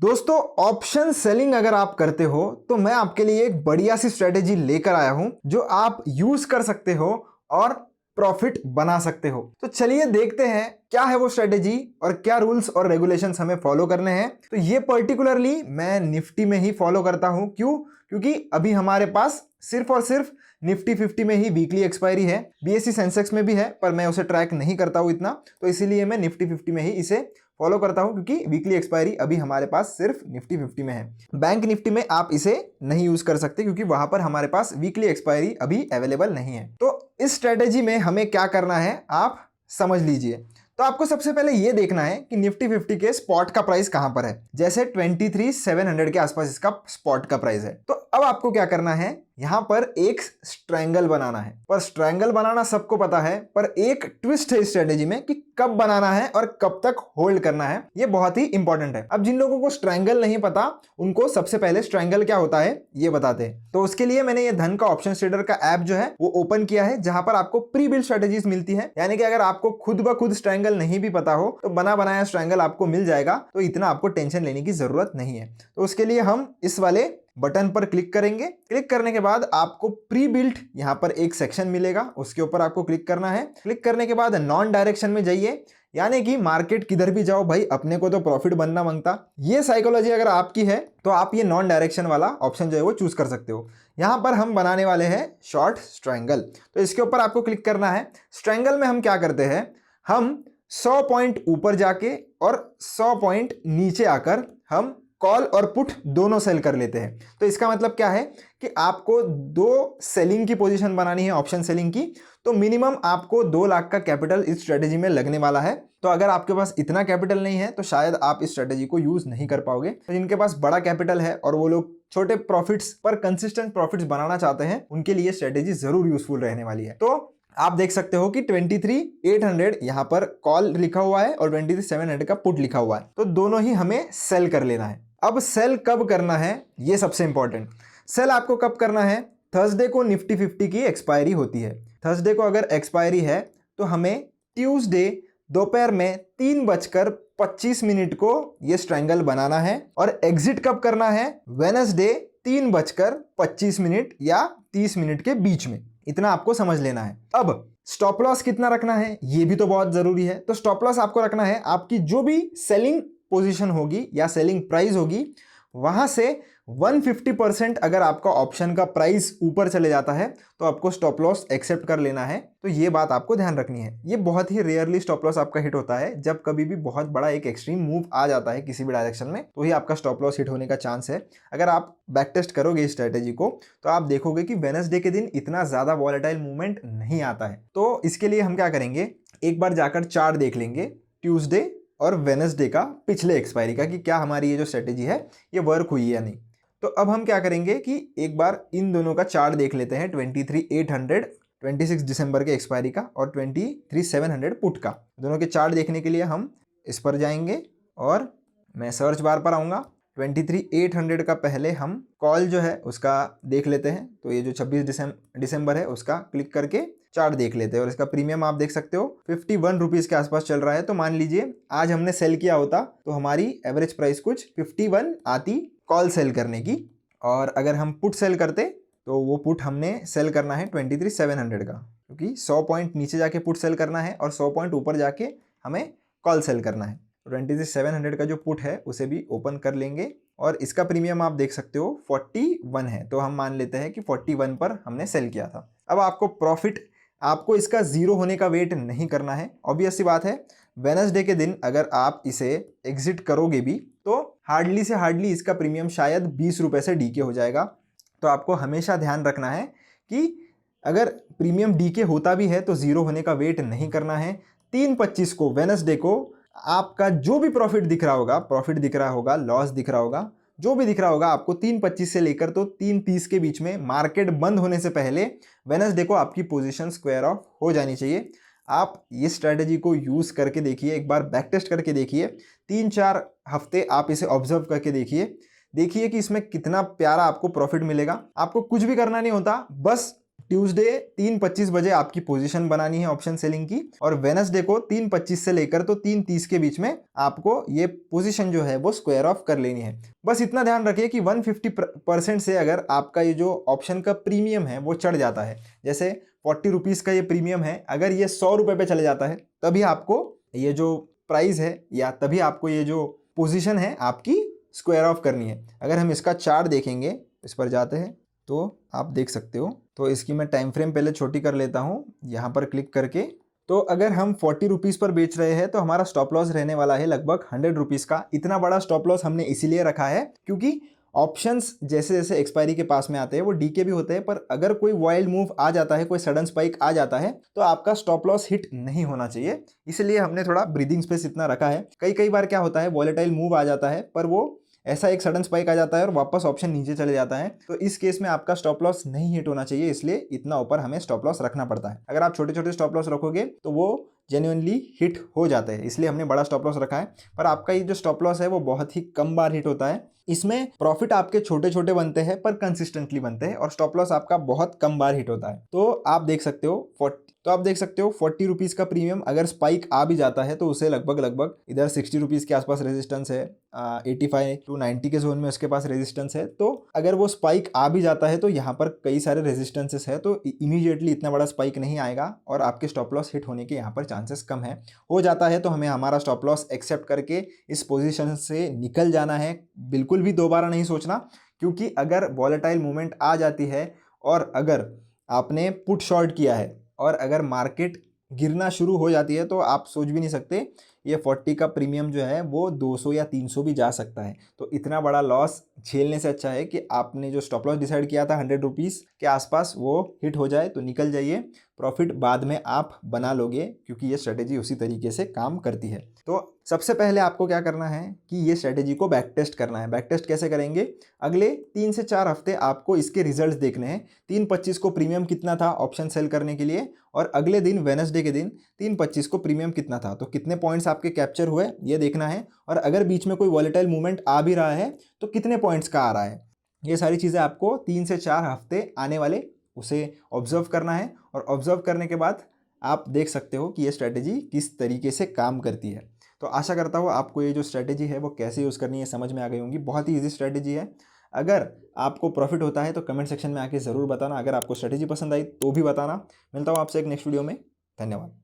दोस्तों, option selling अगर आप करते हो तो मैं आपके लिए एक बढ़िया सी स्ट्रेटेजी लेकर आया हूं जो आप यूज कर सकते हो और प्रॉफिट बना सकते हो। तो चलिए देखते हैं क्या है वो स्ट्रेटेजी और क्या रूल्स और रेगुलेशंस हमें फॉलो करने हैं। तो ये पर्टिकुलरली मैं निफ्टी में ही फॉलो करता हूं। क्यों? क्योंकि अभी हमारे पास सिर्फ और सिर्फ निफ्टी 50 में ही वीकली एक्सपायरी है। बीएसई सेंसेक्स में भी है पर मैं उसे ट्रैक नहीं करता हूं इतना, तो इसीलिए मैं निफ्टी 50 में ही इसे फॉलो करता हूं क्योंकि वीकली एक्सपायरी अभी हमारे पास सिर्फ निफ्टी 50 में है। बैंक निफ्टी में आप इसे नहीं यूज कर सकते क्योंकि वहां पर हमारे पास वीकली एक्सपायरी अभी अवेलेबल नहीं है। तो इस स्ट्रेटेजी में हमें क्या करना है आप समझ लीजिए। तो आपको सबसे पहले यह देखना है कि निफ्टी 50 के स्पॉट का प्राइस कहां पर है। जैसे 23,700 के आसपास इसका स्पॉट का प्राइस है। तो अब आपको क्या करना है, यहां पर एक स्ट्रैंगल बनाना है। पर स्ट्रैंगल बनाना सबको पता है, पर एक ट्विस्ट है इस स्ट्रेटेजी में कि कब बनाना है और कब तक होल्ड करना है। यह बहुत ही इंपॉर्टेंट है। अब जिन लोगों को स्ट्रैंगल नहीं पता उनको सबसे पहले स्ट्रैंगल क्या होता है ये बताते हैं। तो उसके लिए मैंने ये धन का ऑप्शन ट्रेडर का ऐप जो है वो ओपन किया है, जहां पर आपको प्री बिल्ड स्ट्रेटेजीज मिलती है। यानी कि अगर आपको खुद ब खुद स्ट्रैंगल नहीं भी पता हो तो बना बनाया स्ट्रैंगल आपको मिल जाएगा, तो इतना आपको टेंशन लेने की जरूरत नहीं है। तो उसके लिए हम इस वाले बटन पर क्लिक करेंगे। क्लिक करने के बाद आपको प्री बिल्ट यहां पर एक सेक्शन मिलेगा, उसके ऊपर आपको क्लिक करना है। क्लिक करने के बाद नॉन डायरेक्शन में जाइए, यानी कि मार्केट किधर भी जाओ भाई अपने को तो प्रॉफिट बनना मांगता। ये साइकोलॉजी अगर आपकी है तो आप ये नॉन डायरेक्शन वाला ऑप्शन जो है वो चूज कर सकते हो। यहां पर हम बनाने वाले हैं शॉर्ट स्ट्रैंगल, तो इसके ऊपर आपको क्लिक करना है। स्ट्रैंगल में हम क्या करते हैं, हम 100 पॉइंट ऊपर जाके और 100 पॉइंट नीचे आकर हम कॉल और पुट दोनों सेल कर लेते हैं। तो इसका मतलब क्या है कि आपको दो सेलिंग की पोजीशन बनानी है, ऑप्शन सेलिंग की। तो मिनिमम आपको 2 लाख का कैपिटल इस स्ट्रेटेजी में लगने वाला है। तो अगर आपके पास इतना कैपिटल नहीं है तो शायद आप इस स्ट्रेटेजी को यूज नहीं कर पाओगे। तो जिनके पास बड़ा कैपिटल है और वो लोग छोटे प्रॉफिट्स पर कंसिस्टेंट प्रॉफिट्स बनाना चाहते हैं, उनके लिए स्ट्रेटेजी जरूर यूजफुल रहने वाली है। तो आप देख सकते हो कि 23,800 यहां पर कॉल लिखा हुआ है और 23,700 का पुट लिखा हुआ है। तो दोनों ही हमें सेल कर लेना है। अब सेल कब करना है ये सबसे इंपॉर्टेंट। सेल आपको कब करना है, थर्सडे को निफ्टी 50 की एक्सपायरी होती है। थर्सडे को अगर एक्सपायरी है तो हमें ट्यूसडे दोपहर में 3:25 को ये स्ट्रैंगल बनाना है। और एग्जिट कब करना है, वेडनेसडे 3:25 या 30 मिनट के बीच में। इतना आपको समझ लेना है। अब स्टॉप लॉस कितना रखना है ये भी तो बहुत जरूरी है। तो स्टॉप लॉस आपको रखना है आपकी जो भी सेलिंग पोजीशन होगी या सेलिंग प्राइस होगी वहां से 150% अगर आपका ऑप्शन का प्राइस ऊपर चले जाता है तो आपको स्टॉप लॉस एक्सेप्ट कर लेना है। तो ये बात आपको ध्यान रखनी है। ये बहुत ही रेयरली स्टॉप लॉस आपका हिट होता है। जब कभी भी बहुत बड़ा एक एक्सट्रीम मूव आ जाता है किसी भी डायरेक्शन में तो ही आपका स्टॉप लॉस हिट होने का चांस है। अगर आप बैक टेस्ट करोगे इस स्ट्रेटेजी को तो आप देखोगे कि वेडनेसडे के दिन इतना ज्यादा वॉलेटाइल मूवमेंट नहीं आता है। तो इसके लिए हम क्या करेंगे, एक बार जाकर चार्ट देख लेंगे ट्यूसडे और वेडनेसडे का पिछले एक्सपायरी का कि क्या हमारी ये जो स्ट्रेटेजी है ये वर्क हुई है या नहीं। तो अब हम क्या करेंगे कि एक बार इन दोनों का चार्ट देख लेते हैं, 23,800 26 दिसंबर के एक्सपायरी का और 23,700 पुट का। दोनों के चार्ट देखने के लिए हम इस पर जाएंगे और मैं सर्च बार पर आऊँगा। 23,800 का पहले हम कॉल जो है उसका देख लेते हैं। तो ये जो 26 दिसंबर है उसका क्लिक करके चार्ट देख लेते हैं और इसका प्रीमियम आप देख सकते हो 51 रुपीज़ के आसपास चल रहा है। तो मान लीजिए आज हमने सेल किया होता तो हमारी एवरेज प्राइस कुछ 51 आती कॉल सेल करने की। और अगर हम पुट सेल करते तो वो पुट हमने सेल करना है 23,700 का, क्योंकि 100 पॉइंट नीचे जाके पुट सेल करना है और 100 पॉइंट ऊपर जाके हमें कॉल सेल करना है। 23,700 का जो पुट है उसे भी ओपन कर लेंगे और इसका प्रीमियम आप देख सकते हो 41 है। तो हम मान लेते हैं कि 41 पर हमने सेल किया था। अब आपको प्रॉफिट, आपको इसका जीरो होने का वेट नहीं करना है। ऑब्वियस सी बात है, वेडनेसडे के दिन अगर आप इसे एग्जिट करोगे भी तो हार्डली से हार्डली इसका प्रीमियम शायद 20 रुपये से डीके हो जाएगा। तो आपको हमेशा ध्यान रखना है कि अगर प्रीमियम डीके होता भी है तो जीरो होने का वेट नहीं करना है। 3:25 को वेडनेसडे को आपका जो भी प्रॉफिट दिख रहा होगा, प्रॉफिट दिख रहा होगा, लॉस दिख रहा होगा, जो भी दिख रहा होगा, आपको 3:25 से लेकर तो 3:30 के बीच में मार्केट बंद होने से पहले वेडनेसडे को आपकी पोजीशन स्क्वायर ऑफ हो जानी चाहिए। आप ये स्ट्रेटेजी को यूज करके देखिए, एक बार बैक टेस्ट करके देखिए, 3-4 हफ्ते आप इसे ऑब्जर्व करके देखिए कि इसमें कितना प्यारा आपको प्रॉफिट मिलेगा। आपको कुछ भी करना नहीं होता, बस ट्यूसडे 3:25 बजे आपकी पोजीशन बनानी है ऑप्शन सेलिंग की, और वेनसडे को 3:25 से लेकर तो 3:30 के बीच में आपको ये पोजीशन जो है वो स्क्वायर ऑफ कर लेनी है। बस इतना ध्यान रखिए कि 150% से अगर आपका ये जो ऑप्शन का प्रीमियम है वो चढ़ जाता है, जैसे 40 रुपीज़ का ये प्रीमियम है, अगर ये 100 रुपये पे चले जाता है तभी आपको ये जो प्राइस है या तभी आपको ये जो पोजीशन है आपकी स्क्वायर ऑफ करनी है। अगर हम इसका चार्ट देखेंगे, इस पर जाते हैं तो आप देख सकते हो। तो इसकी मैं टाइम फ्रेम पहले छोटी कर लेता हूँ यहाँ पर क्लिक करके। तो अगर हम 40 रुपीज़ पर बेच रहे हैं तो हमारा स्टॉप लॉस रहने वाला है लगभग 100 रुपीज़ का। इतना बड़ा स्टॉप लॉस हमने इसीलिए रखा है क्योंकि ऑप्शंस जैसे जैसे एक्सपायरी के पास में आते हैं वो डीके भी होते हैं, पर अगर कोई वाइल्ड मूव आ जाता है, कोई सडन स्पाइक आ जाता है तो आपका स्टॉप लॉस हिट नहीं होना चाहिए। इसलिए हमने थोड़ा ब्रीदिंग स्पेस इतना रखा है। कई बार क्या होता है, वॉलेटाइल मूव आ जाता है पर वो ऐसा एक सडन स्पाइक आ जाता है और वापस ऑप्शन नीचे चले जाता है, तो इस केस में आपका स्टॉप लॉस नहीं हिट होना चाहिए, इसलिए इतना ऊपर हमें स्टॉप लॉस रखना पड़ता है। अगर आप छोटे छोटे स्टॉप लॉस रखोगे तो वो जेन्युइनली हिट हो जाते हैं, इसलिए हमने बड़ा स्टॉप लॉस रखा है। पर आपका ये जो स्टॉप लॉस है वो बहुत ही कम बार हिट होता है। इसमें प्रॉफिट आपके छोटे छोटे बनते हैं पर कंसिस्टेंटली बनते हैं, और स्टॉप लॉस आपका बहुत कम बार हिट होता है। तो आप देख सकते हो 40 रुपीज़ का प्रीमियम अगर स्पाइक आ भी जाता है तो उसे लगभग इधर 60 रुपीज़ के आसपास रेजिस्टेंस है, 85 to 90 के जोन में उसके पास रेजिस्टेंस है। तो अगर वो स्पाइक आ भी जाता है तो यहाँ पर कई सारे रेजिस्टेंसेस है, तो इमीडिएटली इतना बड़ा स्पाइक नहीं आएगा और आपके स्टॉप लॉस हिट होने के यहाँ पर चांसेस कम है। हो जाता है तो हमें हमारा स्टॉप लॉस एक्सेप्ट करके इस पोजीशन से निकल जाना है, बिल्कुल भी दोबारा नहीं सोचना। क्योंकि अगर वॉलेटाइल मूवमेंट आ जाती है और अगर आपने पुट शॉर्ट किया है और अगर मार्केट गिरना शुरू हो जाती है तो आप सोच भी नहीं सकते ये 40 का प्रीमियम जो है वो 200 या 300 भी जा सकता है। तो इतना बड़ा लॉस झेलने से अच्छा है कि आपने जो स्टॉप लॉस डिसाइड किया था 100 रुपीज़ के आसपास वो हिट हो जाए तो निकल जाइए। प्रॉफिट बाद में आप बना लोगे क्योंकि ये स्ट्रेटेजी उसी तरीके से काम करती है। तो सबसे पहले आपको क्या करना है कि ये स्ट्रेटेजी को बैक टेस्ट करना है। बैक टेस्ट कैसे करेंगे, अगले 3 से 4 हफ्ते आपको इसके रिजल्ट्स देखने हैं। 3:25 को प्रीमियम कितना था ऑप्शन सेल करने के लिए, और अगले दिन वेडनेसडे के दिन 3:25 को प्रीमियम कितना था, तो कितने पॉइंट्स आपके कैप्चर हुए ये देखना है। और अगर बीच में कोई वॉलेटाइल मूवमेंट आ भी रहा है तो कितने पॉइंट्स का आ रहा है। ये सारी चीज़ें आपको 3 से 4 हफ्ते आने वाले उसे ऑब्जर्व करना है, और ऑब्जर्व करने के बाद आप देख सकते हो कि ये स्ट्रैटेजी किस तरीके से काम करती है। तो आशा करता हूँ आपको ये जो स्ट्रैटेजी है वो कैसे यूज़ करनी है समझ में आ गई होंगी। बहुत ही ईजी स्ट्रैटेजी है। अगर आपको प्रॉफिट होता है तो कमेंट सेक्शन में आके ज़रूर बताना। अगर आपको स्ट्रैटेजी पसंद आई तो भी बताना। मिलता हूँ आपसे एक नेक्स्ट वीडियो में। धन्यवाद।